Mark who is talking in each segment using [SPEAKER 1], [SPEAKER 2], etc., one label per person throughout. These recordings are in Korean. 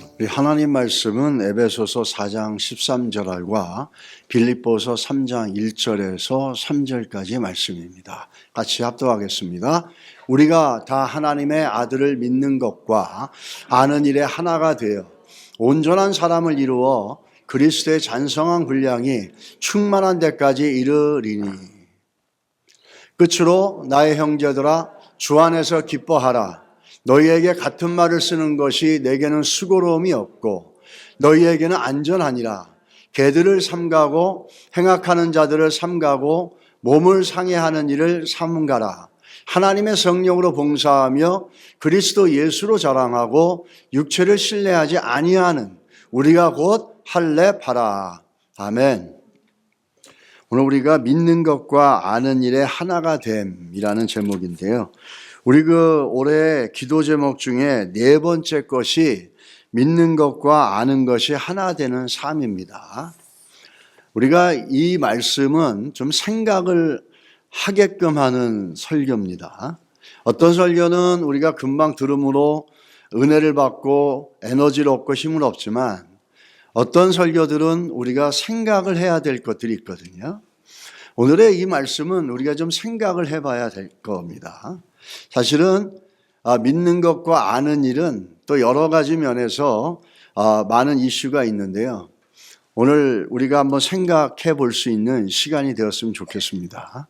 [SPEAKER 1] 우리 하나님 말씀은 에베소서 4장 13절과 빌립보서 3장 1절에서 3절까지의 말씀입니다. 같이 합독하겠습니다. 우리가 다 하나님의 아들을 믿는 것과 아는 일에 하나가 되어 온전한 사람을 이루어 그리스도의 잔성한 분량이 충만한 데까지 이르리니 끝으로 나의 형제들아 주 안에서 기뻐하라. 너희에게 같은 말을 쓰는 것이 내게는 수고로움이 없고 너희에게는 안전하니라. 개들을 삼가고 행악하는 자들을 삼가고 몸을 상해하는 일을 삼가라. 하나님의 성령으로 봉사하며 그리스도 예수로 자랑하고 육체를 신뢰하지 아니하는 우리가 곧 할례하라. 아멘. 오늘 우리가 믿는 것과 아는 일에 하나가 됨이라는 제목인데요. 우리 올해 기도 제목 중에 네 번째 것이 믿는 것과 아는 것이 하나 되는 삶입니다. 우리가 이 말씀은 좀 생각을 하게끔 하는 설교입니다. 어떤 설교는 우리가 금방 들음으로 은혜를 받고 에너지를 얻고 힘을 얻지만 어떤 설교들은 우리가 생각을 해야 될 것들이 있거든요. 오늘의 이 말씀은 우리가 좀 생각을 해봐야 될 겁니다. 사실은 믿는 것과 아는 일은 또 여러 가지 면에서 많은 이슈가 있는데요. 오늘 우리가 한번 생각해 볼 수 있는 시간이 되었으면 좋겠습니다.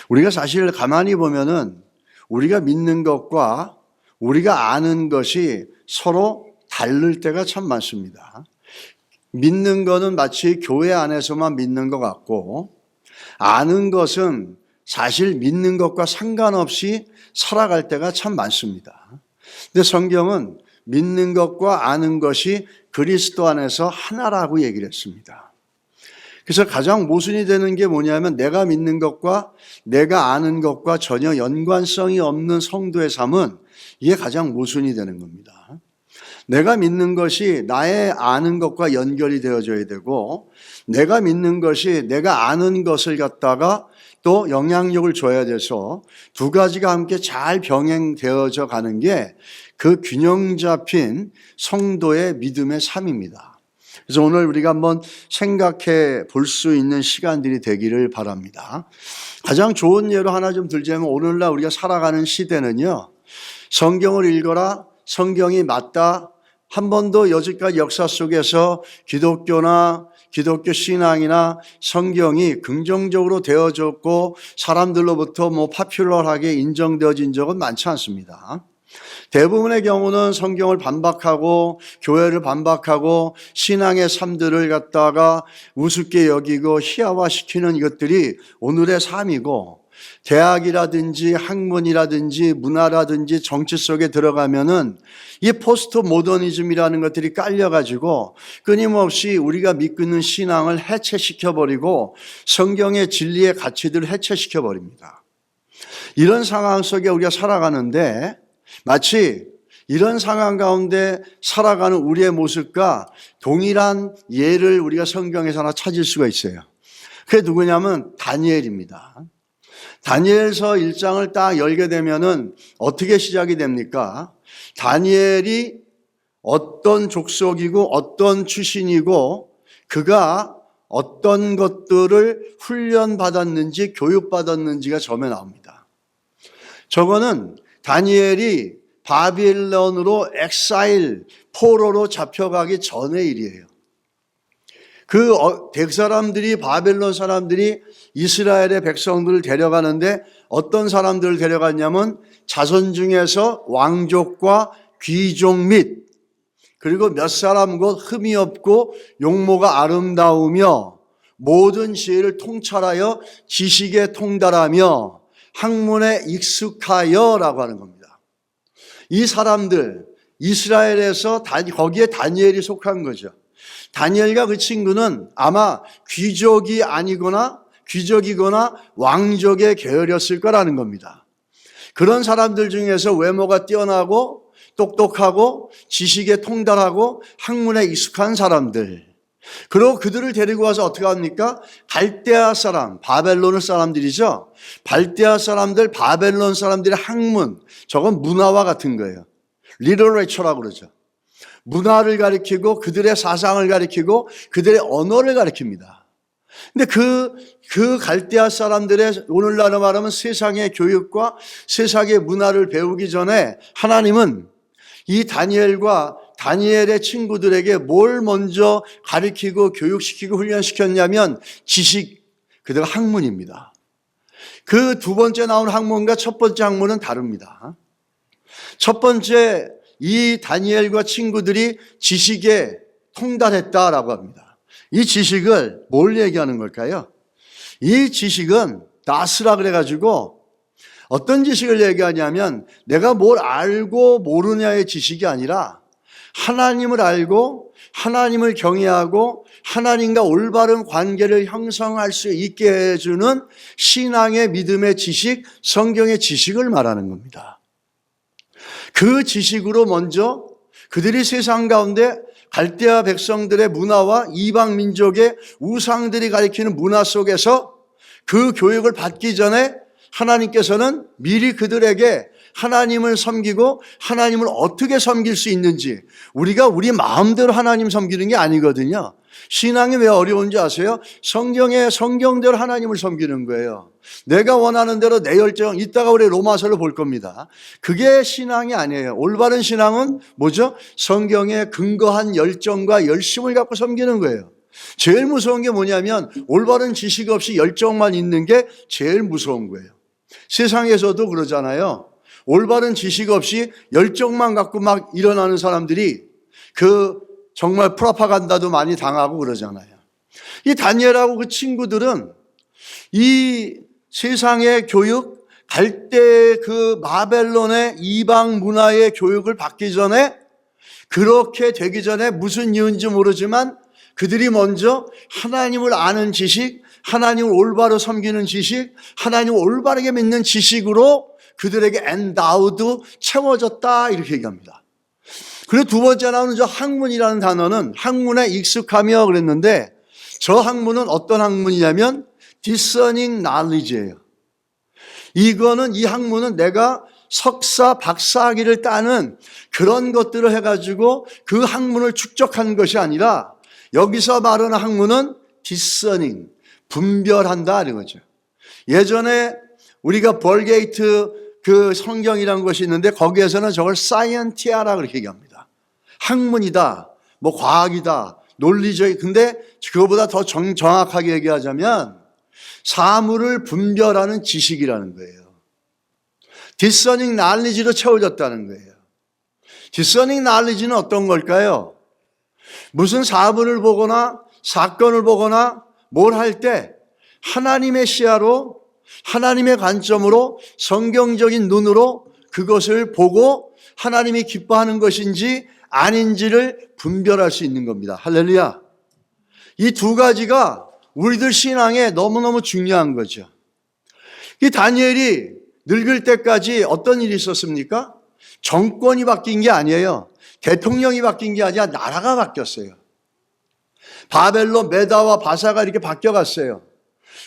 [SPEAKER 1] 우리가 사실 가만히 보면은 우리가 믿는 것과 우리가 아는 것이 서로 다를 때가 참 많습니다. 믿는 것은 마치 교회 안에서만 믿는 것 같고 아는 것은 사실 믿는 것과 상관없이 살아갈 때가 참 많습니다. 근데 성경은 믿는 것과 아는 것이 그리스도 안에서 하나라고 얘기를 했습니다. 그래서 가장 모순이 되는 게 뭐냐면 내가 믿는 것과 내가 아는 것과 전혀 연관성이 없는 성도의 삶은 이게 가장 모순이 되는 겁니다. 내가 믿는 것이 나의 아는 것과 연결이 되어져야 되고 내가 믿는 것이 내가 아는 것을 갖다가 또 영향력을 줘야 돼서 두 가지가 함께 잘 병행되어져 가는 게 그 균형 잡힌 성도의 믿음의 삶입니다. 그래서 오늘 우리가 한번 생각해 볼 수 있는 시간들이 되기를 바랍니다. 가장 좋은 예로 하나 좀 들자면 오늘날 우리가 살아가는 시대는요. 성경을 읽어라. 성경이 맞다. 한 번도 여지까지 역사 속에서 기독교나 기독교 신앙이나 성경이 긍정적으로 되어졌고 사람들로부터 파퓰러하게 인정되어진 적은 많지 않습니다. 대부분의 경우는 성경을 반박하고 교회를 반박하고 신앙의 삶들을 갖다가 우습게 여기고 희화화시키는 이것들이 오늘의 삶이고 대학이라든지 학문이라든지 문화라든지 정치 속에 들어가면은 이 포스트 모더니즘이라는 것들이 깔려가지고 끊임없이 우리가 믿고 있는 신앙을 해체시켜버리고 성경의 진리의 가치들을 해체시켜버립니다. 이런 상황 속에 우리가 살아가는데 마치 이런 상황 가운데 살아가는 우리의 모습과 동일한 예를 우리가 성경에서 하나 찾을 수가 있어요. 그게 누구냐면 다니엘입니다. 다니엘서 1장을 딱 열게 되면은 어떻게 시작이 됩니까? 다니엘이 어떤 족속이고 어떤 출신이고 그가 어떤 것들을 훈련받았는지 교육받았는지가 처음에 나옵니다. 저거는 다니엘이 바빌론으로 엑사일, 포로로 잡혀가기 전의 일이에요. 그 사람들이 바벨론 사람들이 이스라엘의 백성들을 데려가는데 어떤 사람들을 데려갔냐면 자손 중에서 왕족과 귀족 및 그리고 몇 사람 곧 흠이 없고 용모가 아름다우며 모든 지혜를 통찰하여 지식에 통달하며 학문에 익숙하여라고 하는 겁니다. 이 사람들 이스라엘에서 거기에 다니엘이 속한 거죠. 다니엘과 그 친구는 아마 귀족이거나 왕족의 계열이었을 거라는 겁니다. 그런 사람들 중에서 외모가 뛰어나고 똑똑하고 지식에 통달하고 학문에 익숙한 사람들. 그리고 그들을 데리고 와서 어떻게 합니까? 갈대아 사람, 바벨론 사람들이죠. 갈대아 사람들, 바벨론 사람들의 학문, 저건 문화와 같은 거예요. 리터레처라고 그러죠. 문화를 가리키고 그들의 사상을 가리키고 그들의 언어를 가리킵니다. 근데 그 갈대아 사람들의 오늘날로 말하면 세상의 교육과 세상의 문화를 배우기 전에 하나님은 이 다니엘과 다니엘의 친구들에게 뭘 먼저 가리키고 교육시키고 훈련시켰냐면 지식, 그들 학문입니다. 그 두 번째 나온 학문과 첫 번째 학문은 다릅니다. 첫 번째, 이 다니엘과 친구들이 지식에 통달했다라고 합니다. 이 지식을 뭘 얘기하는 걸까요? 이 지식은 나스라 그래가지고 어떤 지식을 얘기하냐면 내가 뭘 알고 모르냐의 지식이 아니라 하나님을 알고 하나님을 경외하고 하나님과 올바른 관계를 형성할 수 있게 해주는 신앙의 믿음의 지식, 성경의 지식을 말하는 겁니다. 그 지식으로 먼저 그들이 세상 가운데 갈대아 백성들의 문화와 이방 민족의 우상들이 가리키는 문화 속에서 그 교육을 받기 전에 하나님께서는 미리 그들에게 하나님을 섬기고 하나님을 어떻게 섬길 수 있는지, 우리가 우리 마음대로 하나님 섬기는 게 아니거든요. 신앙이 왜 어려운지 아세요? 성경대로 하나님을 섬기는 거예요. 내가 원하는 대로 내 열정, 이따가 우리 로마서를 볼 겁니다. 그게 신앙이 아니에요. 올바른 신앙은 뭐죠? 성경에 근거한 열정과 열심을 갖고 섬기는 거예요. 제일 무서운 게 뭐냐면 올바른 지식 없이 열정만 있는 게 제일 무서운 거예요. 세상에서도 그러잖아요. 올바른 지식 없이 열정만 갖고 막 일어나는 사람들이 정말 프로파간다도 많이 당하고 그러잖아요. 이 다니엘하고 그 친구들은 이 세상의 교육, 갈대 그 바벨론의 이방 문화의 교육을 받기 전에, 그렇게 되기 전에 무슨 이유인지 모르지만 그들이 먼저 하나님을 아는 지식, 하나님을 올바로 섬기는 지식, 하나님을 올바르게 믿는 지식으로 그들에게 엔다우드, 채워졌다, 이렇게 얘기합니다. 그리고 두 번째 나오는 저 학문이라는 단어는 학문에 익숙하며 그랬는데, 저 학문은 어떤 학문이냐면 discerning knowledge예요. 이 학문은 내가 석사, 박사학위를 따는 그런 것들을 해가지고 그 학문을 축적한 것이 아니라, 여기서 말하는 학문은 discerning, 분별한다 이런 거죠. 예전에 우리가 벌게이트 그 성경이라는 것이 있는데 거기에서는 저걸 사이언티아라 그렇게 얘기합니다. 학문이다, 뭐 과학이다, 논리적. 근데 그거보다 더 정확하게 얘기하자면 사물을 분별하는 지식이라는 거예요. 디서닝 날리지로 채워졌다는 거예요. 디서닝 날리지는 어떤 걸까요? 무슨 사물을 보거나 사건을 보거나 뭘 할 때 하나님의 시야로, 하나님의 관점으로, 성경적인 눈으로 그것을 보고 하나님이 기뻐하는 것인지 아닌지를 분별할 수 있는 겁니다. 할렐루야. 이 두 가지가 우리들 신앙에 너무너무 중요한 거죠. 이 다니엘이 늙을 때까지 어떤 일이 있었습니까? 정권이 바뀐 게 아니에요. 대통령이 바뀐 게 아니라 나라가 바뀌었어요. 바벨론, 메다와 바사가 이렇게 바뀌어갔어요.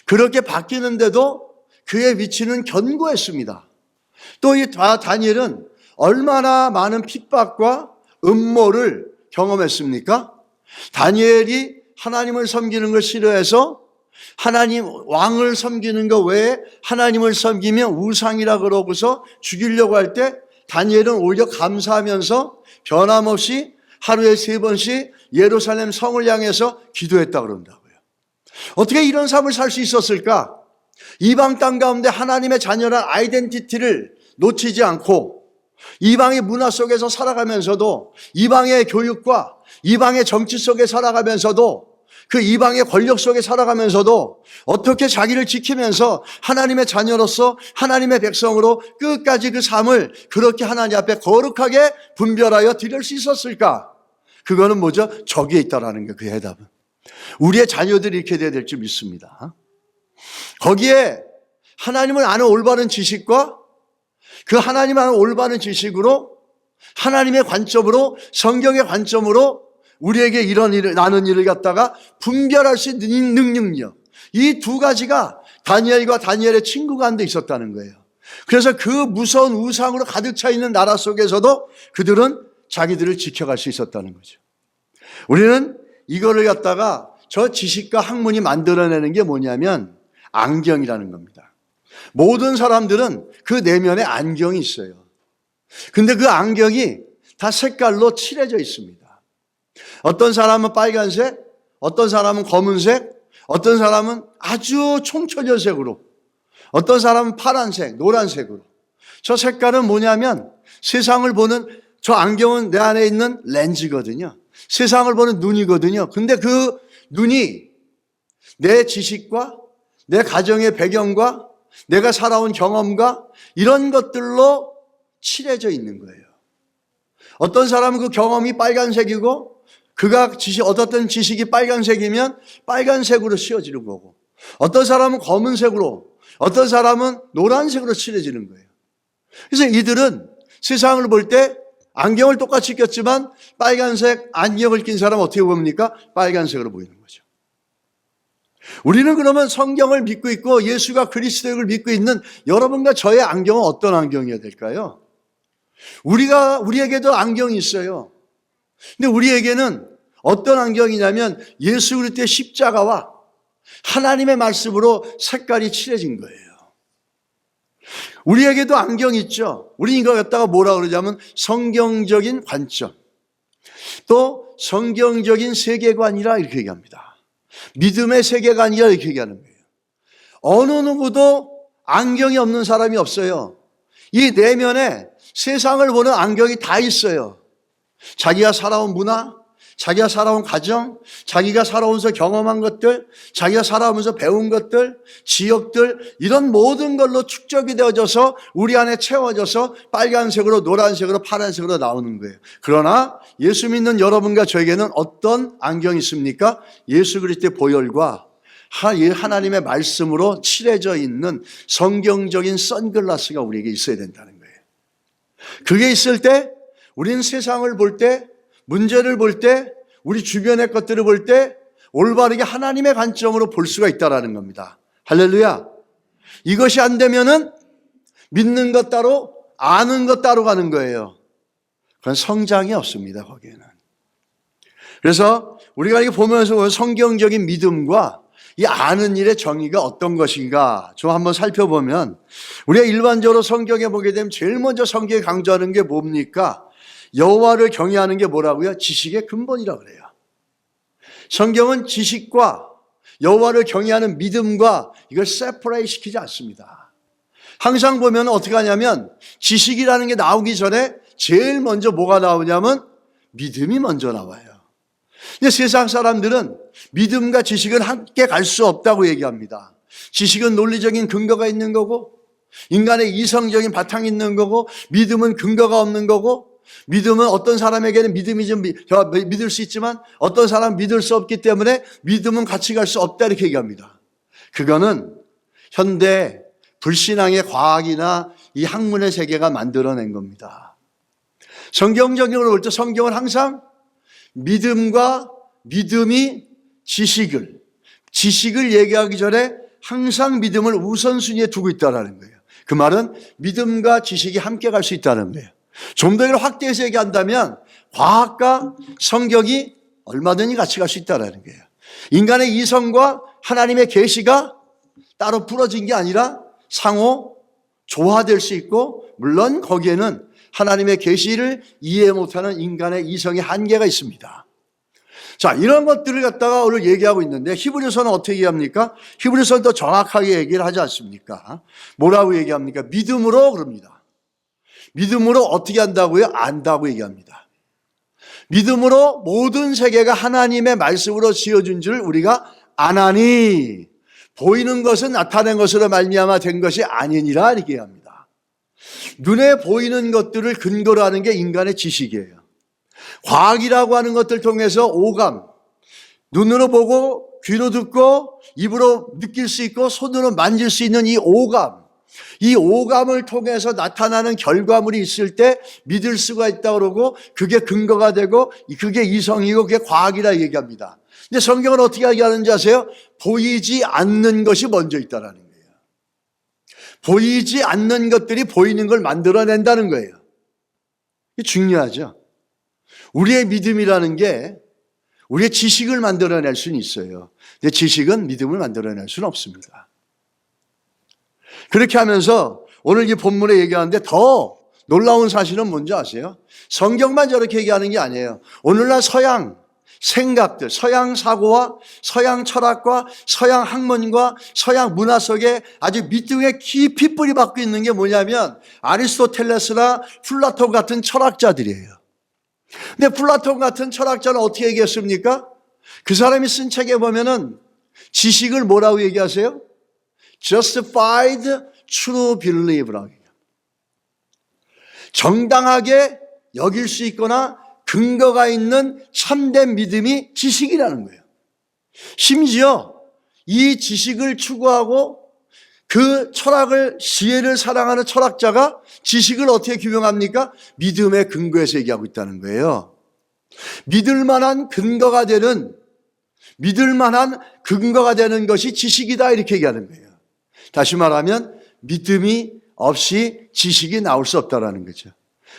[SPEAKER 1] 그렇게 바뀌는데도 그의 위치는 견고했습니다. 또 이 다니엘은 얼마나 많은 핍박과 음모를 경험했습니까? 다니엘이 하나님을 섬기는 걸 싫어해서 하나님 왕을 섬기는 것 외에 하나님을 섬기면 우상이라 그러고서 죽이려고 할 때 다니엘은 오히려 감사하면서 변함없이 하루에 3번씩 예루살렘 성을 향해서 기도했다 그런다고요. 어떻게 이런 삶을 살 수 있었을까? 이방 땅 가운데 하나님의 자녀란 아이덴티티를 놓치지 않고 이방의 문화 속에서 살아가면서도, 이방의 교육과 이방의 정치 속에 살아가면서도, 그 이방의 권력 속에 살아가면서도 어떻게 자기를 지키면서 하나님의 자녀로서 하나님의 백성으로 끝까지 그 삶을 그렇게 하나님 앞에 거룩하게 분별하여 드릴 수 있었을까? 그거는 뭐죠? 저기에 있다라는 게 그 해답은. 우리의 자녀들이 이렇게 돼야 될 줄 믿습니다. 거기에 하나님을 아는 올바른 지식과 그 하나님 아는 올바른 지식으로, 하나님의 관점으로, 성경의 관점으로 우리에게 이런 일을, 나는 일을 갖다가 분별할 수 있는 능력, 이 두 가지가 다니엘과 다니엘의 친구 가운데 있었다는 거예요. 그래서 그 무서운 우상으로 가득 차 있는 나라 속에서도 그들은 자기들을 지켜갈 수 있었다는 거죠. 우리는 이거를 갖다가 저 지식과 학문이 만들어내는 게 뭐냐면 안경이라는 겁니다. 모든 사람들은 그 내면에 안경이 있어요. 근데 그 안경이 다 색깔로 칠해져 있습니다. 어떤 사람은 빨간색, 어떤 사람은 검은색, 어떤 사람은 아주 총천연색으로, 어떤 사람은 파란색, 노란색으로. 저 색깔은 뭐냐면 세상을 보는, 저 안경은 내 안에 있는 렌즈거든요. 세상을 보는 눈이거든요. 근데 그 눈이 내 지식과 내 가정의 배경과 내가 살아온 경험과 이런 것들로 칠해져 있는 거예요. 어떤 사람은 그 경험이 빨간색이고 그가 얻었던 지식이 빨간색이면 빨간색으로 씌워지는 거고, 어떤 사람은 검은색으로, 어떤 사람은 노란색으로 칠해지는 거예요. 그래서 이들은 세상을 볼 때 안경을 똑같이 꼈지만 빨간색 안경을 낀 사람은 어떻게 봅니까? 빨간색으로 보이는 거죠. 우리는 그러면 성경을 믿고 있고 예수가 그리스도를 믿고 있는 여러분과 저의 안경은 어떤 안경이어야 될까요? 우리에게도 안경이 있어요. 근데 우리에게는 어떤 안경이냐면 예수 그리스도의 십자가와 하나님의 말씀으로 색깔이 칠해진 거예요. 우리에게도 안경이 있죠. 우리 이거 갖다가 뭐라 그러냐면 성경적인 관점, 또 성경적인 세계관이라 이렇게 얘기합니다. 믿음의 세계관이라 이렇게 얘기하는 거예요. 어느 누구도 안경이 없는 사람이 없어요. 이 내면에 세상을 보는 안경이 다 있어요. 자기가 살아온 문화, 자기가 살아온 가정, 자기가 살아오면서 경험한 것들, 자기가 살아오면서 배운 것들, 지역들, 이런 모든 걸로 축적이 되어져서 우리 안에 채워져서 빨간색으로, 노란색으로, 파란색으로 나오는 거예요. 그러나 예수 믿는 여러분과 저에게는 어떤 안경이 있습니까? 예수 그리스도의 보혈과 하나님의 말씀으로 칠해져 있는 성경적인 선글라스가 우리에게 있어야 된다는 거예요. 그게 있을 때 우리는 세상을 볼 때, 문제를 볼 때, 우리 주변의 것들을 볼 때 올바르게 하나님의 관점으로 볼 수가 있다는 겁니다. 할렐루야. 이것이 안 되면은 믿는 것 따로 아는 것 따로 가는 거예요. 그건 성장이 없습니다, 거기에는. 그래서 우리가 이렇게 보면서 성경적인 믿음과 이 아는 일의 정의가 어떤 것인가 좀 한번 살펴보면, 우리가 일반적으로 성경에 보게 되면 제일 먼저 성경에 강조하는 게 뭡니까? 여호와를 경외하는 게 뭐라고요? 지식의 근본이라고 그래요. 성경은 지식과 여호와를 경외하는 믿음과 이걸 세퍼레이트 시키지 않습니다. 항상 보면 어떻게 하냐면 지식이라는 게 나오기 전에 제일 먼저 뭐가 나오냐면 믿음이 먼저 나와요. 근데 세상 사람들은 믿음과 지식은 함께 갈 수 없다고 얘기합니다. 지식은 논리적인 근거가 있는 거고, 인간의 이성적인 바탕이 있는 거고, 믿음은 근거가 없는 거고, 믿음은 어떤 사람에게는 믿음이 좀 믿을 수 있지만 어떤 사람은 믿을 수 없기 때문에 믿음은 같이 갈 수 없다 이렇게 얘기합니다. 그거는 현대 불신앙의 과학이나 이 학문의 세계가 만들어낸 겁니다. 성경적으로 볼 때 성경은 항상 믿음과 믿음이 지식을 얘기하기 전에 항상 믿음을 우선순위에 두고 있다는 거예요. 그 말은 믿음과 지식이 함께 갈 수 있다는 거예요. 좀 더 이걸 확대해서 얘기한다면 과학과 성경이 얼마든지 같이 갈 수 있다는 거예요. 인간의 이성과 하나님의 계시가 따로 부러진 게 아니라 상호 조화될 수 있고, 물론 거기에는 하나님의 계시를 이해 못하는 인간의 이성의 한계가 있습니다. 자, 이런 것들을 갖다가 오늘 얘기하고 있는데 히브리서는 어떻게 얘기합니까? 히브리서는 더 정확하게 얘기를 하지 않습니까? 뭐라고 얘기합니까? 믿음으로 그럽니다. 믿음으로 어떻게 한다고요? 안다고 얘기합니다. 믿음으로 모든 세계가 하나님의 말씀으로 지어준 줄 우리가 아나니, 보이는 것은 나타낸 것으로 말미암아 된 것이 아니니라 이렇게 얘기합니다. 눈에 보이는 것들을 근거로 하는 게 인간의 지식이에요. 과학이라고 하는 것들 통해서 오감, 눈으로 보고 귀로 듣고 입으로 느낄 수 있고 손으로 만질 수 있는 이 오감을 통해서 나타나는 결과물이 있을 때 믿을 수가 있다고 그러고, 그게 근거가 되고 그게 이성이고 그게 과학이라 얘기합니다. 근데 성경은 어떻게 얘기하는지 아세요? 보이지 않는 것이 먼저 있다는 거예요. 보이지 않는 것들이 보이는 걸 만들어낸다는 거예요. 이게 중요하죠. 우리의 믿음이라는 게 우리의 지식을 만들어낼 수는 있어요. 근데 지식은 믿음을 만들어낼 수는 없습니다. 그렇게 하면서 오늘 이 본문에 얘기하는데 더 놀라운 사실은 뭔지 아세요? 성경만 저렇게 얘기하는 게 아니에요. 오늘날 서양 생각들, 서양 사고와 서양 철학과 서양 학문과 서양 문화 속에 아주 믿음에 깊이 뿌리 박고 있는 게 뭐냐면 아리스토텔레스나 플라톤 같은 철학자들이에요. 근데 플라톤 같은 철학자는 어떻게 얘기했습니까? 그 사람이 쓴 책에 보면은 지식을 뭐라고 얘기하세요? Justified true belief라고 얘기해요. 정당하게 여길 수 있거나 근거가 있는 참된 믿음이 지식이라는 거예요. 심지어 이 지식을 추구하고 그 철학을, 지혜를 사랑하는 철학자가 지식을 어떻게 규명합니까? 믿음의 근거에서 얘기하고 있다는 거예요. 믿을 만한 근거가 되는 것이 지식이다 이렇게 얘기하는 거예요. 다시 말하면 믿음이 없이 지식이 나올 수 없다라는 거죠.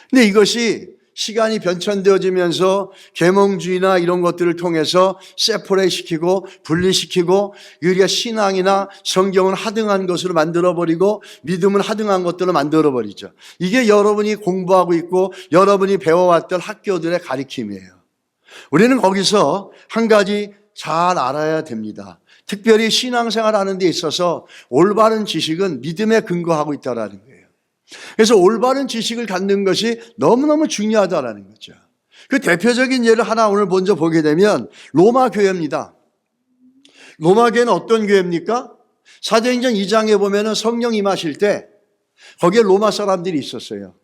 [SPEAKER 1] 근데 이것이 시간이 변천되어지면서 계몽주의나 이런 것들을 통해서 세퍼레이트시키고 분리시키고 우리가 신앙이나 성경은 하등한 것으로 만들어버리고 믿음은 하등한 것들로 만들어버리죠. 이게 여러분이 공부하고 있고 여러분이 배워왔던 학교들의 가르침이에요. 우리는 거기서 한 가지 잘 알아야 됩니다. 특별히 신앙생활 하는 데 있어서 올바른 지식은 믿음에 근거하고 있다는 거예요. 그래서 올바른 지식을 갖는 것이 너무너무 중요하다는 거죠. 그 대표적인 예를 하나 오늘 먼저 보게 되면 로마 교회입니다. 로마 교회는 어떤 교회입니까? 사도행전 2장에 보면 성령 임하실 때 거기에 로마 사람들이 있었어요.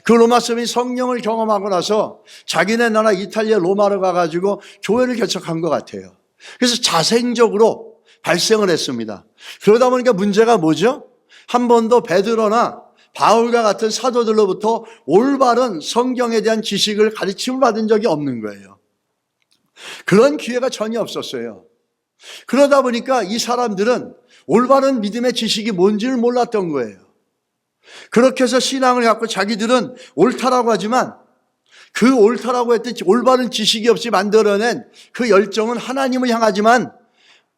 [SPEAKER 1] 그 로마 사람이 성령을 경험하고 나서 자기네 나라 이탈리아 로마로 가가지고 교회를 개척한 것 같아요. 그래서 자생적으로 발생을 했습니다. 그러다 보니까 문제가 뭐죠? 한 번도 베드로나 바울과 같은 사도들로부터 올바른 성경에 대한 지식을 가르침을 받은 적이 없는 거예요. 그런 기회가 전혀 없었어요. 그러다 보니까 이 사람들은 올바른 믿음의 지식이 뭔지를 몰랐던 거예요. 그렇게 해서 신앙을 갖고 자기들은 옳다라고 하지만 그 옳다라고 했던 올바른 지식이 없이 만들어낸 그 열정은 하나님을 향하지만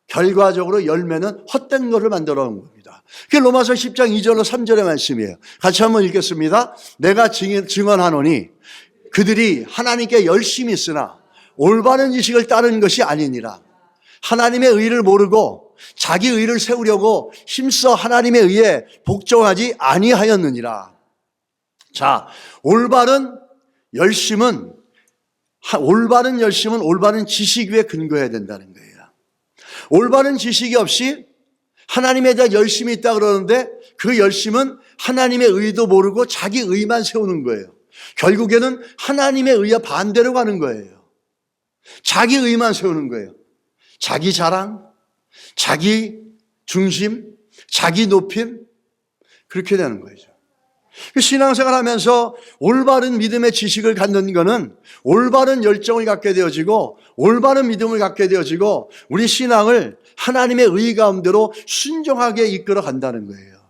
[SPEAKER 1] 결과적으로 열매는 헛된 것을 만들어 온 겁니다. 그게 로마서 10장 2절로 3절의 말씀이에요. 같이 한번 읽겠습니다. 내가 증언하노니 그들이 하나님께 열심히 있으나 올바른 지식을 따르는 것이 아니니라. 하나님의 의를 모르고 자기 의를 세우려고 힘써 하나님의 의에 복종하지 아니하였느니라. 자, 올바른 열심은 올바른 지식 위에 근거해야 된다는 거예요. 올바른 지식이 없이 하나님에 대한 열심이 있다 그러는데 그 열심은 하나님의 의도 모르고 자기 의만 세우는 거예요. 결국에는 하나님의 의와 반대로 가는 거예요. 자기 의만 세우는 거예요. 자기 자랑, 자기 중심, 자기 높임, 그렇게 되는 거죠. 신앙생활 하면서 올바른 믿음의 지식을 갖는 것은 올바른 열정을 갖게 되어지고 올바른 믿음을 갖게 되어지고 우리 신앙을 하나님의 의 가운데로 순종하게 이끌어 간다는 거예요.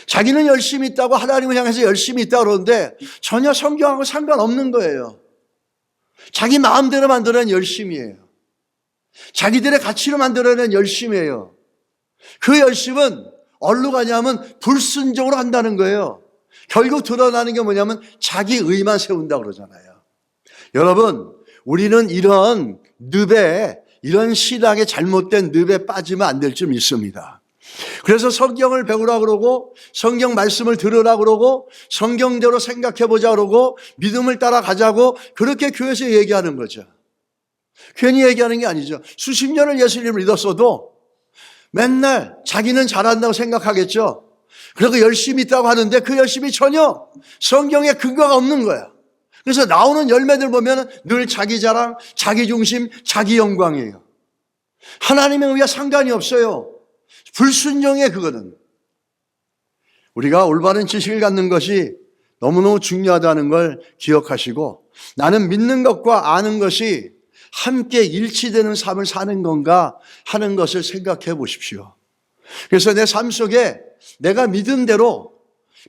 [SPEAKER 1] 자기는 열심히 있다고 하나님을 향해서 열심히 있다고 그러는데 전혀 성경하고 상관없는 거예요. 자기 마음대로 만들어낸 열심이에요. 자기들의 가치로 만들어낸 열심이에요. 그 열심은 어디로 가냐면 불순종으로 한다는 거예요. 결국 드러나는 게 뭐냐면 자기 의만 세운다고 그러잖아요. 여러분, 우리는 이런 이런 신앙의 잘못된 늪에 빠지면 안 될 줄 믿습니다. 그래서 성경을 배우라 그러고 성경 말씀을 들으라 그러고 성경대로 생각해 보자 그러고 믿음을 따라가자고 그렇게 교회에서 얘기하는 거죠. 괜히 얘기하는 게 아니죠. 수십 년을 예수님을 믿었어도 맨날 자기는 잘한다고 생각하겠죠. 그리고 열심히 있다고 하는데 그 열심이 전혀 성경에 근거가 없는 거야. 그래서 나오는 열매들 보면 늘 자기 자랑, 자기 중심, 자기 영광이에요. 하나님의 의와 상관이 없어요. 불순종해 그거는. 우리가 올바른 지식을 갖는 것이 너무너무 중요하다는 걸 기억하시고 나는 믿는 것과 아는 것이 함께 일치되는 삶을 사는 건가 하는 것을 생각해 보십시오. 그래서 내 삶 속에 내가 믿음대로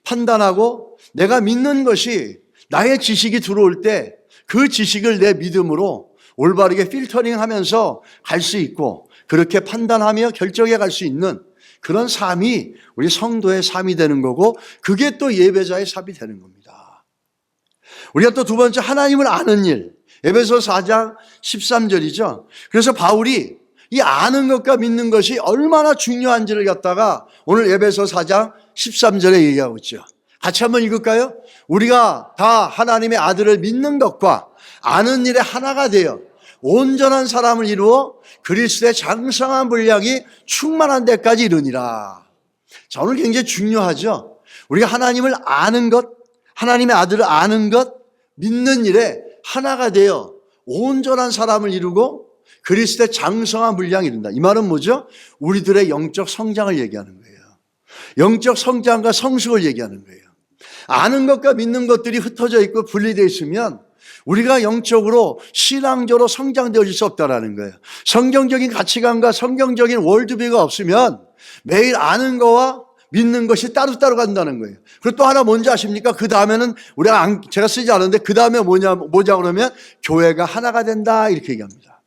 [SPEAKER 1] 판단하고 내가 믿는 것이 나의 지식이 들어올 때 그 지식을 내 믿음으로 올바르게 필터링하면서 갈 수 있고 그렇게 판단하며 결정해 갈 수 있는 그런 삶이 우리 성도의 삶이 되는 거고 그게 또 예배자의 삶이 되는 겁니다. 우리가 또 두 번째 하나님을 아는 일, 에베소 4장 13절이죠. 그래서 바울이 이 아는 것과 믿는 것이 얼마나 중요한지를 갖다가 오늘 에베소 4장 13절에 얘기하고 있죠. 같이 한번 읽을까요? 우리가 다 하나님의 아들을 믿는 것과 아는 일에 하나가 되어 온전한 사람을 이루어 그리스도의 장성한 분량이 충만한 데까지 이르니라. 자, 오늘 굉장히 중요하죠. 우리가 하나님을 아는 것, 하나님의 아들을 아는 것, 믿는 일에 하나가 되어 온전한 사람을 이루고 그리스도의 장성한 분량이 이른다. 이 말은 뭐죠? 우리들의 영적 성장을 얘기하는 거예요. 영적 성장과 성숙을 얘기하는 거예요. 아는 것과 믿는 것들이 흩어져 있고 분리되어 있으면 우리가 영적으로 신앙적으로 성장되어질 수 없다라는 거예요. 성경적인 가치관과 성경적인 월드뷰가 없으면 매일 아는 거와 믿는 것이 따로따로 간다는 거예요. 그리고 또 하나 뭔지 아십니까? 그 다음에는 제가 쓰지 않았는데 그 다음에 뭐냐 그러면 교회가 하나가 된다 이렇게 얘기합니다.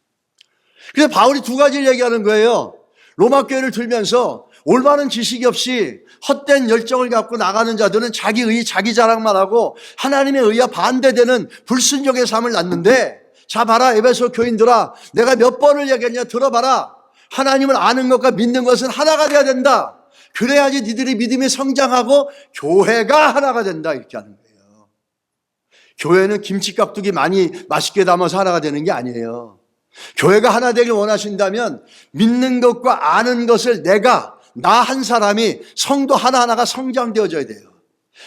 [SPEAKER 1] 그래서 바울이 두 가지를 얘기하는 거예요. 로마 교회를 들면서 올바른 지식이 없이 헛된 열정을 갖고 나가는 자들은 자기 의, 자기 자랑만 하고 하나님의 의와 반대되는 불순종의 삶을 낳는데, 자 봐라 에베소 교인들아, 내가 몇 번을 얘기했냐 들어봐라. 하나님을 아는 것과 믿는 것은 하나가 돼야 된다. 그래야지 니들이 믿음이 성장하고 교회가 하나가 된다 이렇게 하는 거예요. 교회는 김치깍두기 많이 맛있게 담아서 하나가 되는 게 아니에요. 교회가 하나 되길 원하신다면 믿는 것과 아는 것을 나 한 사람이 성도 하나하나가 성장되어져야 돼요.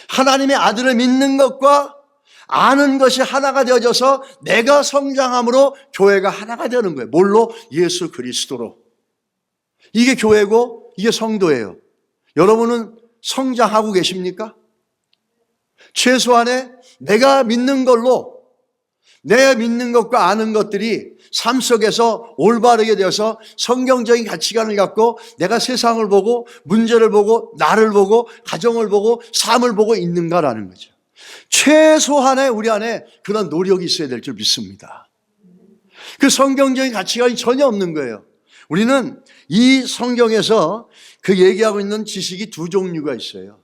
[SPEAKER 1] 하나님의 아들을 믿는 것과 아는 것이 하나가 되어져서 내가 성장함으로 교회가 하나가 되는 거예요. 뭘로? 예수 그리스도로. 이게 교회고 이게 성도예요. 여러분은 성장하고 계십니까? 최소한의 내가 믿는 걸로 내 믿는 것과 아는 것들이 삶 속에서 올바르게 되어서 성경적인 가치관을 갖고 내가 세상을 보고 문제를 보고 나를 보고 가정을 보고 삶을 보고 있는가라는 거죠. 최소한의 우리 안에 그런 노력이 있어야 될 줄 믿습니다. 그 성경적인 가치관이 전혀 없는 거예요. 우리는 이 성경에서 그 얘기하고 있는 지식이 두 종류가 있어요.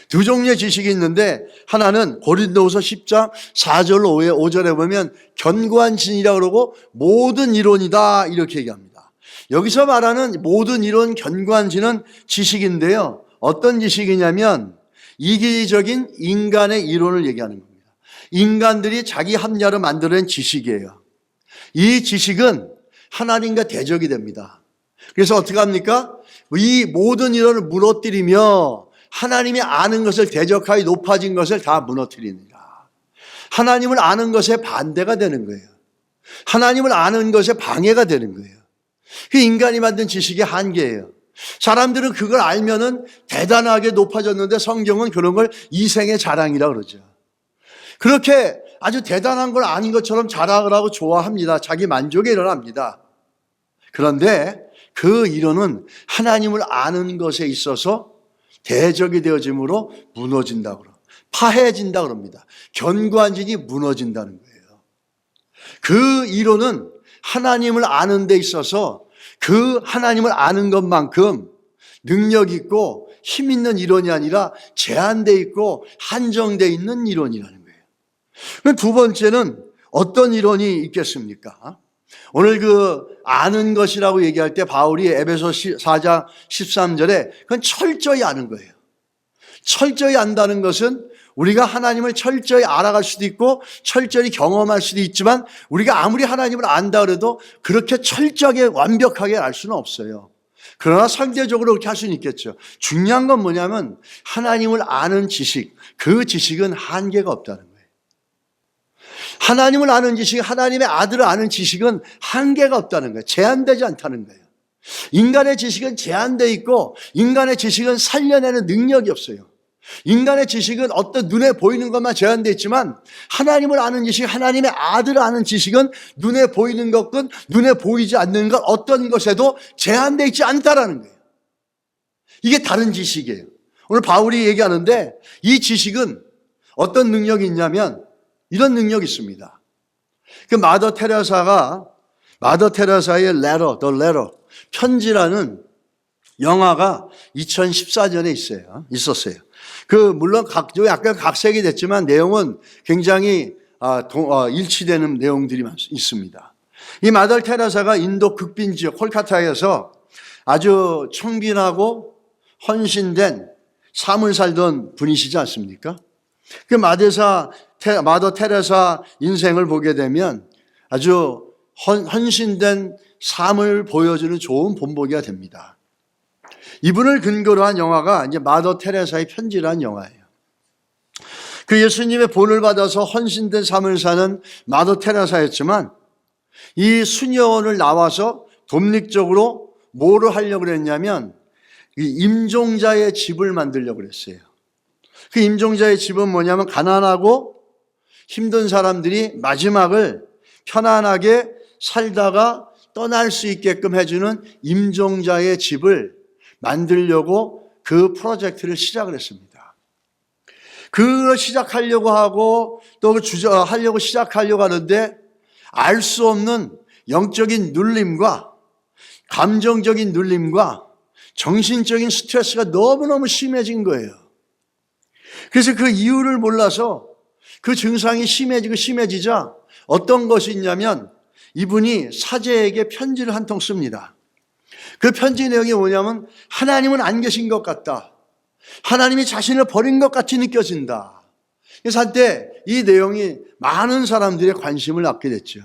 [SPEAKER 1] 두 종류의 지식이 있는데 하나는 고린도후서 10장 4절로 5절에 보면 견고한 진이라고 그러고 모든 이론이다 이렇게 얘기합니다. 여기서 말하는 모든 이론 견고한 진은 지식인데요. 어떤 지식이냐면 이기적인 인간의 이론을 얘기하는 겁니다. 인간들이 자기 합리화로 만들어낸 지식이에요. 이 지식은 하나님과 대적이 됩니다. 그래서 어떻게 합니까? 이 모든 이론을 무너뜨리며 하나님이 아는 것을 대적하여 높아진 것을 다 무너뜨립니다. 하나님을 아는 것에 반대가 되는 거예요. 하나님을 아는 것에 방해가 되는 거예요. 그 인간이 만든 지식의 한계예요. 사람들은 그걸 알면은 대단하게 높아졌는데 성경은 그런 걸 이생의 자랑이라고 그러죠. 그렇게 아주 대단한 걸 아닌 것처럼 자랑을 하고 좋아합니다. 자기 만족에 일어납니다. 그런데 그 이론은 하나님을 아는 것에 있어서 대적이 되어짐으로 무너진다고 그래요. 파해진다고 합니다. 견고한 진이 무너진다는 거예요. 그 이론은 하나님을 아는 데 있어서 그 하나님을 아는 것만큼 능력 있고 힘 있는 이론이 아니라 제한되어 있고 한정되어 있는 이론이라는 거예요. 그럼 두 번째는 어떤 이론이 있겠습니까? 오늘 그 아는 것이라고 얘기할 때 바울이 에베소 4장 13절에 그건 철저히 아는 거예요. 철저히 안다는 것은 우리가 하나님을 철저히 알아갈 수도 있고 철저히 경험할 수도 있지만 우리가 아무리 하나님을 안다 그래도 그렇게 철저하게 완벽하게 알 수는 없어요. 그러나 상대적으로 그렇게 할 수는 있겠죠. 중요한 건 뭐냐면 하나님을 아는 지식, 그 지식은 한계가 없다는 거예요. 하나님을 아는 지식, 하나님의 아들을 아는 지식은 한계가 없다는 거예요. 제한되지 않다는 거예요. 인간의 지식은 제한되어 있고 인간의 지식은 살려내는 능력이 없어요. 인간의 지식은 어떤 눈에 보이는 것만 제한되어 있지만 하나님을 아는 지식, 하나님의 아들을 아는 지식은 눈에 보이는 것과 눈에 보이지 않는 것 어떤 것에도 제한되어 있지 않다라는 거예요. 이게 다른 지식이에요. 오늘 바울이 얘기하는데 이 지식은 어떤 능력이 있냐면 이런 능력이 있습니다. 그 마더 테레사의 Letter, The Letter, 편지라는 영화가 2014년에 있었어요. 물론 약간 각색이 됐지만 내용은 굉장히 일치되는 내용들이 있습니다. 이 마더 테레사가 인도 극빈 지역 콜카타에서 아주 청빈하고 헌신된 삶을 살던 분이시지 않습니까? 그 마더 테레사 인생을 보게 되면 아주 헌신된 삶을 보여주는 좋은 본보기가 됩니다. 이분을 근거로 한 영화가 이제 마더 테레사의 편지라는 영화예요. 그 예수님의 본을 받아서 헌신된 삶을 사는 마더 테레사였지만 이 수녀원을 나와서 독립적으로 뭐를 하려고 그랬냐면 임종자의 집을 만들려고 그랬어요. 그 임종자의 집은 뭐냐면 가난하고 힘든 사람들이 마지막을 편안하게 살다가 떠날 수 있게끔 해주는 임종자의 집을 만들려고 그 프로젝트를 시작을 했습니다. 그걸 시작하려고 하고 또 시작하려고 하는데 알 수 없는 영적인 눌림과 감정적인 눌림과 정신적인 스트레스가 너무너무 심해진 거예요. 그래서 그 이유를 몰라서 그 증상이 심해지자 어떤 것이 있냐면 이분이 사제에게 편지를 한 통 씁니다. 그 편지 내용이 뭐냐면 하나님은 안 계신 것 같다. 하나님이 자신을 버린 것 같이 느껴진다. 그래서 한때 이 내용이 많은 사람들의 관심을 갖게 됐죠.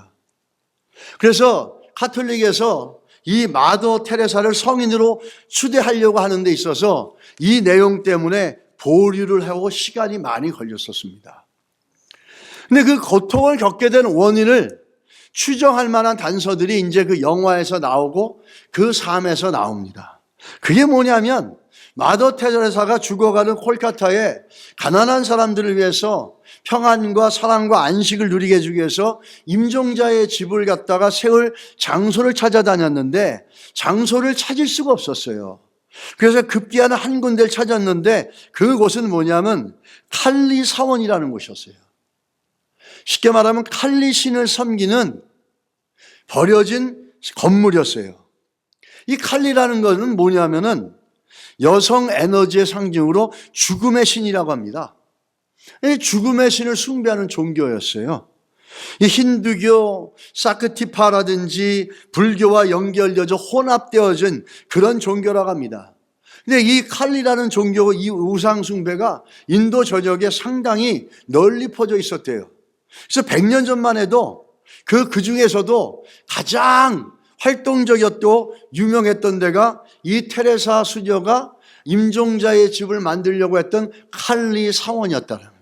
[SPEAKER 1] 그래서 카톨릭에서 이 마더 테레사를 성인으로 추대하려고 하는 데 있어서 이 내용 때문에 보류를 하고 시간이 많이 걸렸었습니다. 근데 그 고통을 겪게 된 원인을 추정할 만한 단서들이 이제 그 영화에서 나오고 그 삶에서 나옵니다. 그게 뭐냐면 마더 테레사가 죽어가는 콜카타에 가난한 사람들을 위해서 평안과 사랑과 안식을 누리게 해주기 위해서 임종자의 집을 갖다가 세울 장소를 찾아다녔는데 장소를 찾을 수가 없었어요. 그래서 급기야는 한 군데를 찾았는데 그곳은 뭐냐면 칼리 사원이라는 곳이었어요. 쉽게 말하면 칼리 신을 섬기는 버려진 건물이었어요. 이 칼리라는 것은 뭐냐면은 여성 에너지의 상징으로 죽음의 신이라고 합니다. 이 죽음의 신을 숭배하는 종교였어요. 이 힌두교, 사크티파라든지 불교와 연결되어져 혼합되어진 그런 종교라고 합니다. 근데 이 칼리라는 종교, 이 우상 숭배가 인도 전역에 상당히 널리 퍼져 있었대요. 그래서 100년 전만 해도 그 중에서도 가장 활동적이었고 유명했던 데가 이 테레사 수녀가 임종자의 집을 만들려고 했던 칼리 사원이었다는 거예요.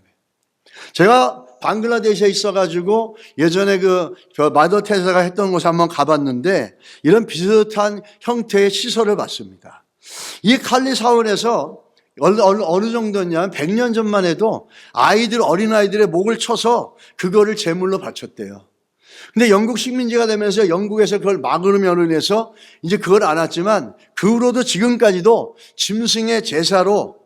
[SPEAKER 1] 제가 방글라데시에 있어가지고 예전에 그 마더 테레사가 했던 곳에 한번 가봤는데 이런 비슷한 형태의 시설을 봤습니다. 이 칼리 사원에서 어느 정도냐면 100년 전만 해도 어린아이들의 목을 쳐서 그거를 제물로 바쳤대요. 근데 영국 식민지가 되면서 영국에서 그걸 막으면으로 인해서 이제 그걸 안 했지만 그 후로도 지금까지도 짐승의 제사로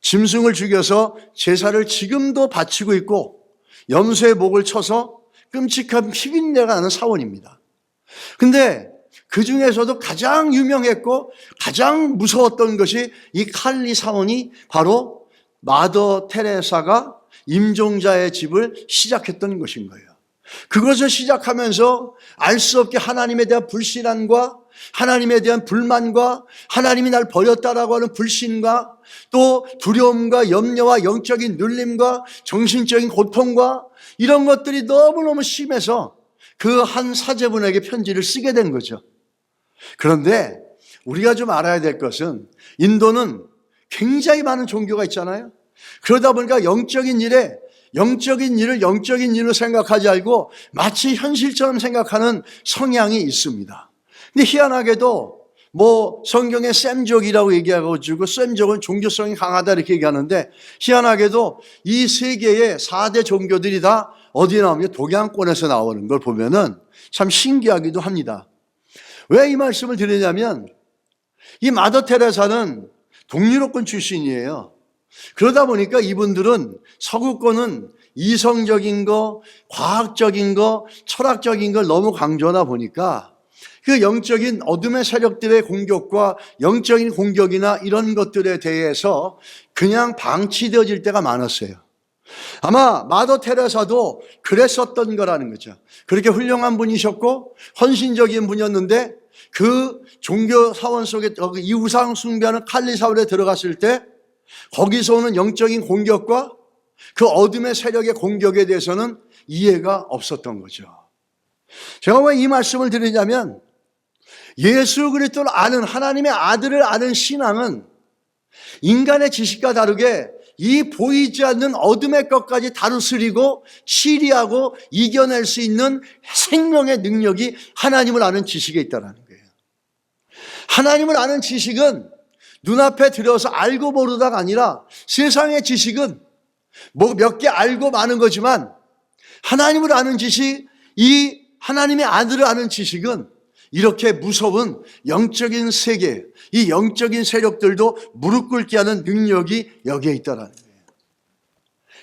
[SPEAKER 1] 짐승을 죽여서 제사를 지금도 바치고 있고 염소의 목을 쳐서 끔찍한 피비린내가 나는 사원입니다. 근데 그 중에서도 가장 유명했고 가장 무서웠던 것이 이 칼리 사원이 바로 마더 테레사가 임종자의 집을 시작했던 것인 거예요. 그것을 시작하면서 알 수 없게 하나님에 대한 불신함과 하나님에 대한 불만과 하나님이 날 버렸다라고 하는 불신과 또 두려움과 염려와 영적인 눌림과 정신적인 고통과 이런 것들이 너무너무 심해서 그 한 사제분에게 편지를 쓰게 된 거죠. 그런데 우리가 좀 알아야 될 것은 인도는 굉장히 많은 종교가 있잖아요. 그러다 보니까 영적인 일을 영적인 일로 생각하지 않고 마치 현실처럼 생각하는 성향이 있습니다. 근데 희한하게도 성경에 셈족이라고 얘기해가지고 셈족은 종교성이 강하다 이렇게 얘기하는데 희한하게도 이 세계의 4대 종교들이 다 어디에 나오면 동양권에서 나오는 걸 보면은 참 신기하기도 합니다. 왜 이 말씀을 드리냐면 이 마더 테레사는 동유럽권 출신이에요. 그러다 보니까 이분들은 서구권은 이성적인 거, 과학적인 거, 철학적인 걸 너무 강조하다 보니까 그 영적인 어둠의 세력들의 공격과 영적인 공격이나 이런 것들에 대해서 그냥 방치되어질 때가 많았어요. 아마 마더 테레사도 그랬었던 거라는 거죠. 그렇게 훌륭한 분이셨고 헌신적인 분이었는데 그 종교 사원 속에 이 우상 숭배하는 칼리사울에 들어갔을 때 거기서 오는 영적인 공격과 그 어둠의 세력의 공격에 대해서는 이해가 없었던 거죠. 제가 왜 이 말씀을 드리냐면 예수 그리스도를 아는 하나님의 아들을 아는 신앙은 인간의 지식과 다르게 이 보이지 않는 어둠의 것까지 다루스리고 치리하고 이겨낼 수 있는 생명의 능력이 하나님을 아는 지식에 있다는 거예요. 하나님을 아는 지식은 눈앞에 들어서 알고 모르다가 아니라 세상의 지식은 뭐 몇 개 알고 마는 거지만 하나님을 아는 지식, 이 하나님의 아들을 아는 지식은 이렇게 무서운 영적인 세계, 이 영적인 세력들도 무릎 꿇게 하는 능력이 여기에 있다는 거예요.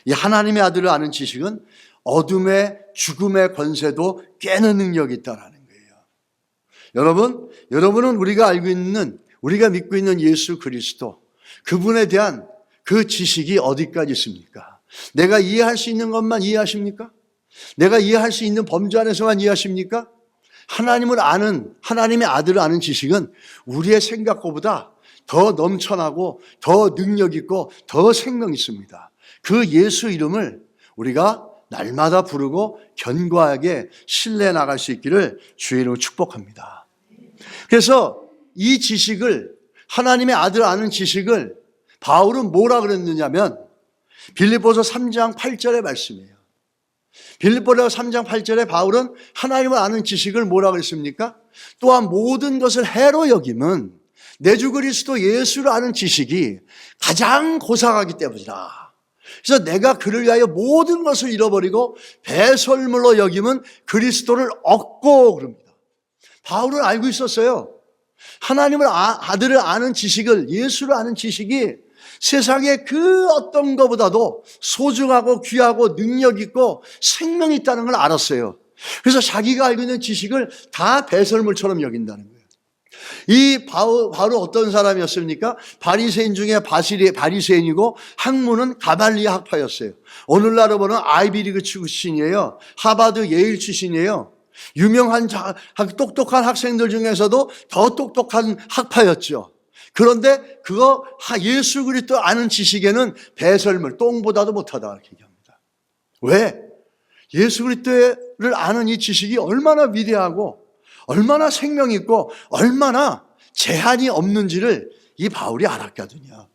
[SPEAKER 1] 이 하나님의 아들을 아는 지식은 어둠의 죽음의 권세도 깨는 능력이 있다는 거예요. 여러분은 우리가 믿고 있는 예수 그리스도, 그분에 대한 그 지식이 어디까지 있습니까? 내가 이해할 수 있는 것만 이해하십니까? 내가 이해할 수 있는 범주 안에서만 이해하십니까? 하나님을 아는, 하나님의 아들을 아는 지식은 우리의 생각보다 더 넘쳐나고 더 능력 있고 더 생명 있습니다. 그 예수 이름을 우리가 날마다 부르고 견고하게 신뢰해 나갈 수 있기를 주의 이름으로 축복합니다. 그래서 이 지식을, 하나님의 아들 아는 지식을 바울은 뭐라 그랬느냐면 빌립보서 3장 8절의 말씀이에요. 빌립보서 3장 8절에 바울은 하나님을 아는 지식을 뭐라 그랬습니까? 또한 모든 것을 해로 여김은 내 주 그리스도 예수를 아는 지식이 가장 고상하기 때문이다. 그래서 내가 그를 위하여 모든 것을 잃어버리고 배설물로 여김은 그리스도를 얻고 그럽니다. 바울은 알고 있었어요. 하나님을 아들을 아는 지식을, 예수를 아는 지식이 세상의 그 어떤 것보다도 소중하고 귀하고 능력 있고 생명이 있다는 걸 알았어요. 그래서 자기가 알고 있는 지식을 다 배설물처럼 여긴다는 거예요. 이 바울은 어떤 사람이었습니까? 바리새인 중에 바리새인이고 학문은 가말리아 학파였어요. 오늘날로 보면 아이비리그 출신이에요. 하버드 예일 출신이에요. 유명한 똑똑한 학생들 중에서도 더 똑똑한 학파였죠. 그런데 그거 예수 그리스도 아는 지식에는 배설물, 똥보다도 못하다 이렇게 얘기합니다. 왜? 예수 그리스도를 아는 이 지식이 얼마나 위대하고 얼마나 생명 있고 얼마나 제한이 없는지를 이 바울이 알았거든요.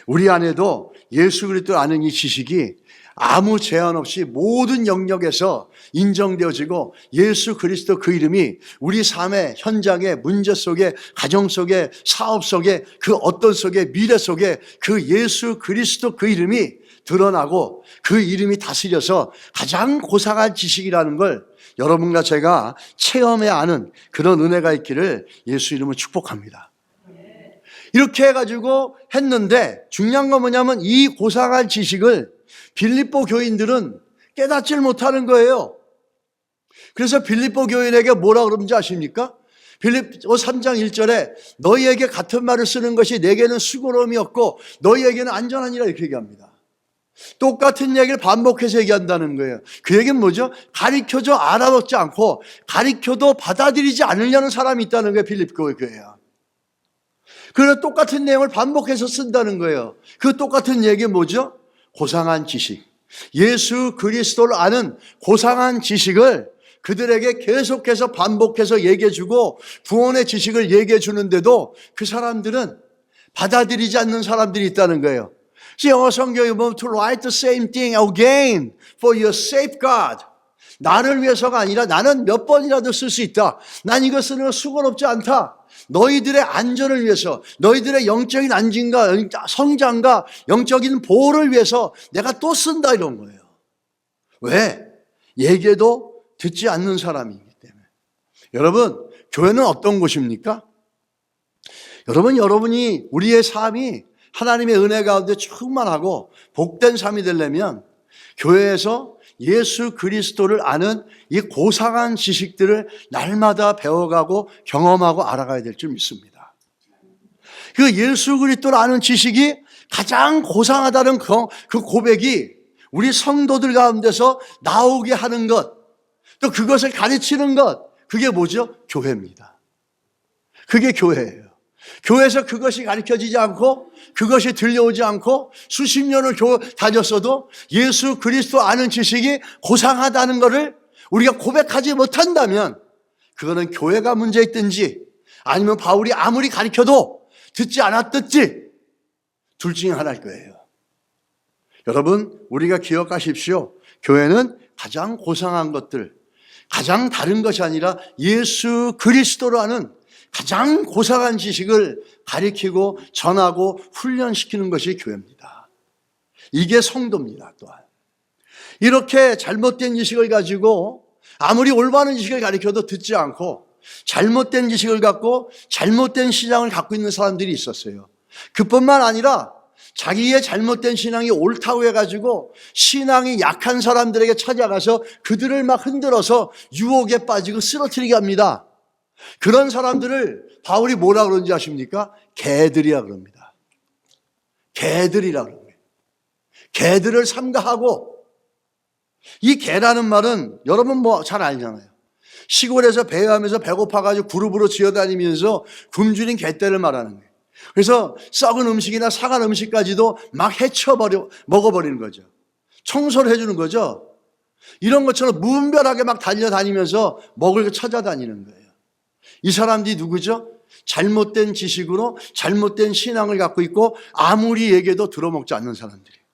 [SPEAKER 1] 우리 안에도 예수 그리스도를 아는 이 지식이 아무 제한 없이 모든 영역에서 인정되어지고 예수 그리스도 그 이름이 우리 삶의 현장의 문제 속에, 가정 속에, 사업 속에, 그 어떤 속에, 미래 속에 그 예수 그리스도 그 이름이 드러나고 그 이름이 다스려서 가장 고상한 지식이라는 걸 여러분과 제가 체험해 아는 그런 은혜가 있기를 예수 이름으로 축복합니다. 이렇게 해가지고 했는데 중요한 건 뭐냐면 이 고상한 지식을 빌립보 교인들은 깨닫질 못하는 거예요. 그래서 빌립보 교인에게 뭐라 그러는지 아십니까? 빌립보 3장 1절에 너희에게 같은 말을 쓰는 것이 내게는 수고로움이 없고 너희에게는 안전하니라 이렇게 얘기합니다. 똑같은 얘기를 반복해서 얘기한다는 거예요. 그 얘기는 뭐죠? 가르쳐도 알아듣지 않고 가르쳐도 받아들이지 않으려는 사람이 있다는 거예요. 빌립보 교회야. 그래서 똑같은 내용을 반복해서 쓴다는 거예요. 그 똑같은 얘기 뭐죠? 고상한 지식, 예수 그리스도를 아는 고상한 지식을 그들에게 계속해서 반복해서 얘기해주고 구원의 지식을 얘기해주는데도 그 사람들은 받아들이지 않는 사람들이 있다는 거예요. 영어 성경에 보면 to write the same thing again for your safeguard. 나를 위해서가 아니라 나는 몇 번이라도 쓸 수 있다. 난 이거 쓰는 거 수고롭지 않다. 너희들의 안전을 위해서, 너희들의 영적인 안진과 성장과 영적인 보호를 위해서 내가 또 쓴다 이런 거예요. 왜? 얘기해도 듣지 않는 사람이기 때문에. 여러분, 교회는 어떤 곳입니까? 여러분이 우리의 삶이 하나님의 은혜 가운데 충만하고 복된 삶이 되려면 교회에서 예수 그리스도를 아는 이 고상한 지식들을 날마다 배워가고 경험하고 알아가야 될 줄 믿습니다. 그 예수 그리스도를 아는 지식이 가장 고상하다는 그 고백이 우리 성도들 가운데서 나오게 하는 것, 또 그것을 가르치는 것, 그게 뭐죠? 교회입니다. 그게 교회예요. 교회에서 그것이 가르쳐지지 않고 그것이 들려오지 않고 수십 년을 다녔어도 예수 그리스도 아는 지식이 고상하다는 것을 우리가 고백하지 못한다면 그거는 교회가 문제 있든지 아니면 바울이 아무리 가르쳐도 듣지 않았든지 둘 중에 하나일 거예요. 여러분, 우리가 기억하십시오. 교회는 가장 고상한 것들, 가장 다른 것이 아니라 예수 그리스도로 하는 가장 고상한 지식을 가르치고 전하고 훈련시키는 것이 교회입니다. 이게 성도입니다. 또한 이렇게 잘못된 지식을 가지고 아무리 올바른 지식을 가르쳐도 듣지 않고 잘못된 지식을 갖고 잘못된 신앙을 갖고 있는 사람들이 있었어요. 그뿐만 아니라 자기의 잘못된 신앙이 옳다고 해가지고 신앙이 약한 사람들에게 찾아가서 그들을 막 흔들어서 유혹에 빠지고 쓰러뜨리게 합니다. 그런 사람들을 바울이 뭐라 그러는지 아십니까? 개들이라 그럽니다. 개들이라 그럽니다. 개들을 삼가하고, 이 개라는 말은 여러분 뭐 잘 알잖아요. 시골에서 배회하면서 배고파가지고 그룹으로 지어다니면서 굶주린 개떼를 말하는 거예요. 그래서 썩은 음식이나 상한 음식까지도 막 먹어버리는 거죠. 청소를 해주는 거죠. 이런 것처럼 무분별하게 막 달려다니면서 먹을 거 찾아다니는 거예요. 이 사람들이 누구죠? 잘못된 지식으로 잘못된 신앙을 갖고 있고 아무리 얘기해도 들어먹지 않는 사람들이에요.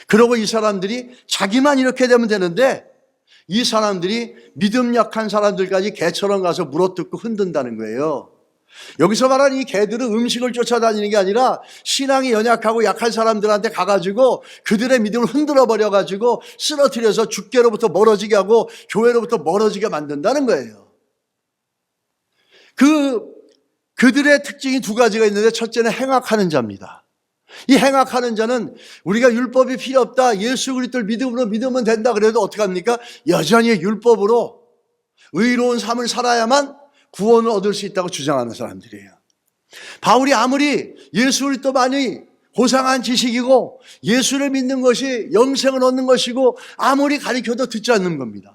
[SPEAKER 1] 그리고 이 사람들이 자기만 이렇게 되면 되는데 이 사람들이 믿음 약한 사람들까지 개처럼 가서 물어뜯고 흔든다는 거예요. 여기서 말하는 이 개들은 음식을 쫓아다니는 게 아니라 신앙이 연약하고 약한 사람들한테 가가지고 그들의 믿음을 흔들어 버려가지고 쓰러뜨려서 주께로부터 멀어지게 하고 교회로부터 멀어지게 만든다는 거예요. 그들의 특징이 두 가지가 있는데 첫째는 행악하는 자입니다. 이 행악하는 자는 우리가 율법이 필요 없다, 예수 그리스도를 믿음으로 믿으면 된다 그래도 어떻게 합니까? 여전히 율법으로 의로운 삶을 살아야만 구원을 얻을 수 있다고 주장하는 사람들이에요. 바울이 아무리 예수 그리스도만이 고상한 지식이고 예수를 믿는 것이 영생을 얻는 것이고 아무리 가르쳐도 듣지 않는 겁니다.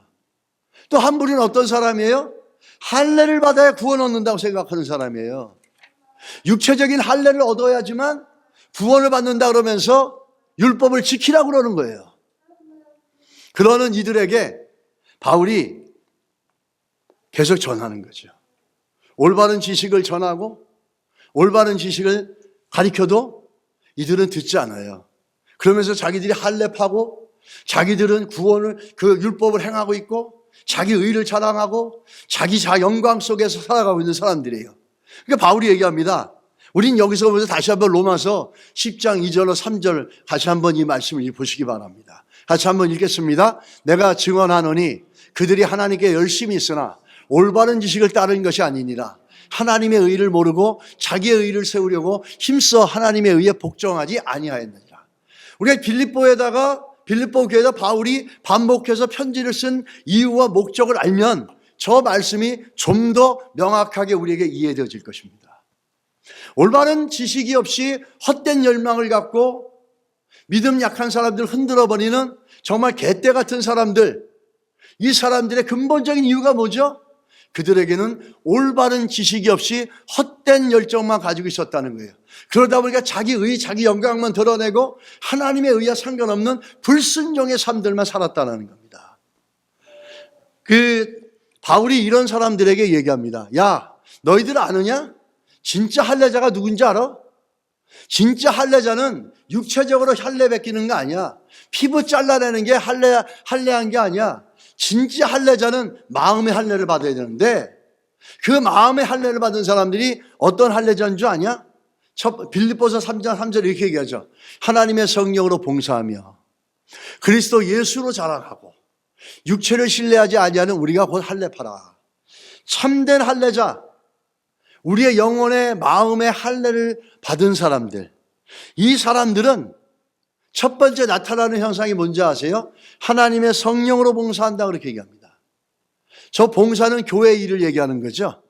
[SPEAKER 1] 또 한 분은 어떤 사람이에요? 할례를 받아야 구원 얻는다고 생각하는 사람이에요. 육체적인 할례를 얻어야지만 구원을 받는다 그러면서 율법을 지키라고 그러는 거예요. 그러는 이들에게 바울이 계속 전하는 거죠. 올바른 지식을 전하고 올바른 지식을 가르쳐도 이들은 듣지 않아요. 그러면서 자기들이 할례파고 자기들은 구원을 그 율법을 행하고 있고 자기 의를 자랑하고 자기 영광 속에서 살아가고 있는 사람들이에요. 그러니까 바울이 얘기합니다. 우린 여기서 보면서 다시 한번 로마서 10장 2절로 3절 다시 한번 이 말씀을 보시기 바랍니다. 같이 한번 읽겠습니다. 내가 증언하노니 그들이 하나님께 열심히 있으나 올바른 지식을 따르는 것이 아니니라. 하나님의 의를 모르고 자기의 의를 세우려고 힘써 하나님의 의에 복종하지 아니하였느니라. 우리가 빌립보 교회에다 바울이 반복해서 편지를 쓴 이유와 목적을 알면 저 말씀이 좀 더 명확하게 우리에게 이해되어질 것입니다. 올바른 지식이 없이 헛된 열망을 갖고 믿음 약한 사람들 흔들어버리는 정말 개떼 같은 사람들, 이 사람들의 근본적인 이유가 뭐죠? 그들에게는 올바른 지식이 없이 헛된 열정만 가지고 있었다는 거예요. 그러다 보니까 자기 의, 자기 영광만 드러내고 하나님의 의와 상관없는 불순종의 삶들만 살았다는 겁니다. 바울이 이런 사람들에게 얘기합니다. 야, 너희들 아느냐? 진짜 할례자가 누군지 알아? 진짜 할례자는 육체적으로 할례 베끼는 거 아니야. 피부 잘라내는 게 할례한 게 아니야. 진짜 할례자는 마음의 할례를 받아야 되는데 그 마음의 할례를 받은 사람들이 어떤 할례자인 줄 아냐? 빌립보서 3장 3절 이렇게 얘기하죠. 하나님의 성령으로 봉사하며 그리스도 예수로 자랑하고 육체를 신뢰하지 아니하는 우리가 곧 할례파라. 참된 할례자, 우리의 영혼의 마음의 할례를 받은 사람들, 이 사람들은 첫 번째 나타나는 현상이 뭔지 아세요? 하나님의 성령으로 봉사한다 그렇게 얘기합니다. 저 봉사는 교회 일을 얘기하는 거죠.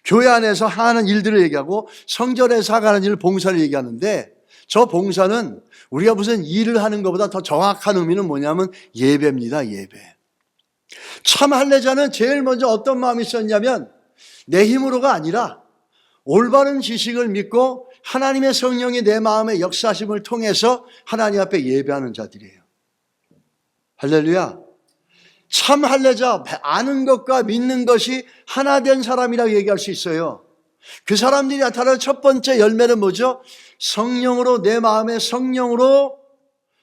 [SPEAKER 1] 교회 안에서 하는 일들을 얘기하고 성전에서 하는 일 봉사를 얘기하는데, 저 봉사는 우리가 무슨 일을 하는 것보다 더 정확한 의미는 뭐냐면 예배입니다. 예배. 참 할례자는 제일 먼저 어떤 마음이 있었냐면 내 힘으로가 아니라 올바른 지식을 믿고 하나님의 성령이 내 마음의 역사심을 통해서 하나님 앞에 예배하는 자들이에요. 할렐루야. 참 할례자, 아는 것과 믿는 것이 하나 된 사람이라고 얘기할 수 있어요. 그 사람들이 나타나는 첫 번째 열매는 뭐죠? 성령으로, 내 마음의 성령으로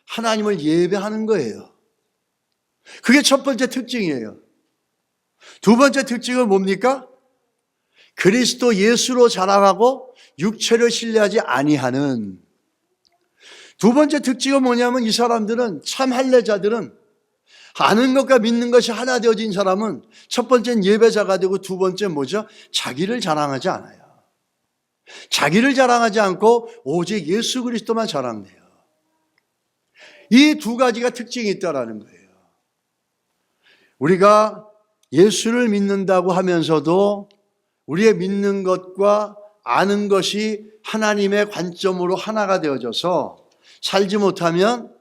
[SPEAKER 1] 하나님을 예배하는 거예요. 그게 첫 번째 특징이에요. 두 번째 특징은 뭡니까? 그리스도 예수로 자랑하고 육체를 신뢰하지 아니하는. 두 번째 특징은 뭐냐면 이 사람들은, 참 할례자들은, 아는 것과 믿는 것이 하나 되어진 사람은 첫 번째는 예배자가 되고 두 번째는 뭐죠? 자기를 자랑하지 않아요. 자기를 자랑하지 않고 오직 예수 그리스도만 자랑해요. 이 두 가지가 특징이 있다라는 거예요. 우리가 예수를 믿는다고 하면서도 우리의 믿는 것과 아는 것이 하나님의 관점으로 하나가 되어져서 살지 못하면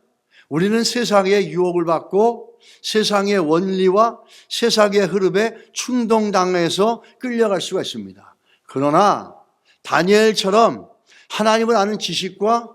[SPEAKER 1] 우리는 세상의 유혹을 받고 세상의 원리와 세상의 흐름에 충동당해서 끌려갈 수가 있습니다. 그러나 다니엘처럼 하나님을 아는 지식과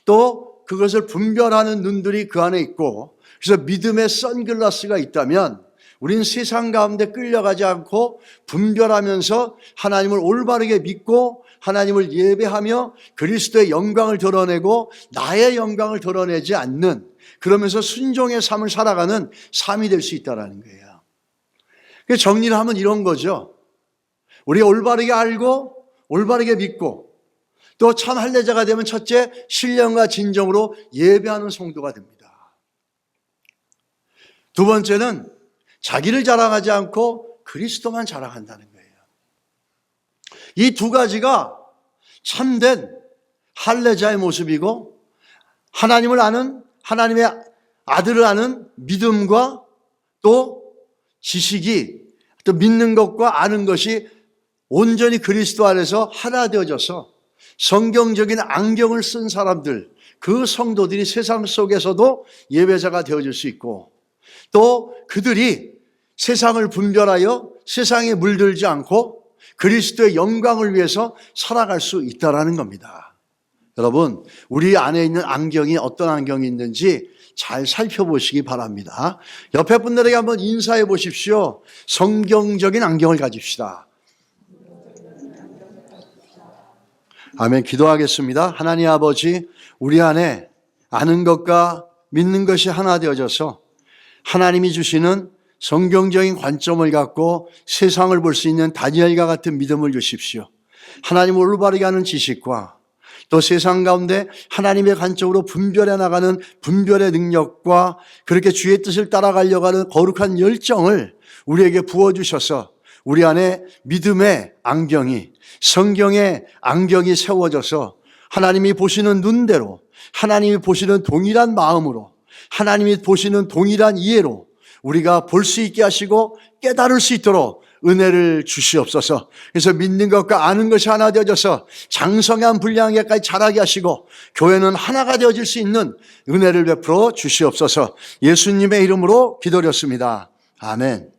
[SPEAKER 1] 또 그것을 분별하는 눈들이 그 안에 있고, 그래서 믿음의 선글라스가 있다면 우리는 세상 가운데 끌려가지 않고 분별하면서 하나님을 올바르게 믿고 하나님을 예배하며 그리스도의 영광을 드러내고 나의 영광을 드러내지 않는, 그러면서 순종의 삶을 살아가는 삶이 될 수 있다는 거예요. 그래서 정리를 하면 이런 거죠. 우리가 올바르게 알고 올바르게 믿고 또 참 할례자가 되면 첫째, 신령과 진정으로 예배하는 성도가 됩니다. 두 번째는 자기를 자랑하지 않고 그리스도만 자랑한다는 거예요. 이 두 가지가 참된 할례자의 모습이고, 하나님을 아는, 하나님의 아들을 아는 믿음과 또 지식이, 또 믿는 것과 아는 것이 온전히 그리스도 안에서 하나 되어져서 성경적인 안경을 쓴 사람들, 그 성도들이 세상 속에서도 예배자가 되어질 수 있고, 또 그들이 세상을 분별하여 세상에 물들지 않고 그리스도의 영광을 위해서 살아갈 수 있다는 겁니다. 여러분, 우리 안에 있는 안경이 어떤 안경이 있는지 잘 살펴보시기 바랍니다. 옆에 분들에게 한번 인사해 보십시오. 성경적인 안경을 가집시다. 아멘. 기도하겠습니다. 하나님 아버지, 우리 안에 아는 것과 믿는 것이 하나 되어져서 하나님이 주시는 성경적인 관점을 갖고 세상을 볼 수 있는 다니엘과 같은 믿음을 주십시오. 하나님을 올바르게 하는 지식과 또 세상 가운데 하나님의 관점으로 분별해 나가는 분별의 능력과 그렇게 주의 뜻을 따라가려고 하는 거룩한 열정을 우리에게 부어주셔서 우리 안에 믿음의 안경이, 성경의 안경이 세워져서 하나님이 보시는 눈대로, 하나님이 보시는 동일한 마음으로, 하나님이 보시는 동일한 이해로 우리가 볼 수 있게 하시고 깨달을 수 있도록 은혜를 주시옵소서. 그래서 믿는 것과 아는 것이 하나 되어져서 장성한 분량에까지 자라게 하시고 교회는 하나가 되어질 수 있는 은혜를 베풀어 주시옵소서. 예수님의 이름으로 기도드렸습니다. 아멘.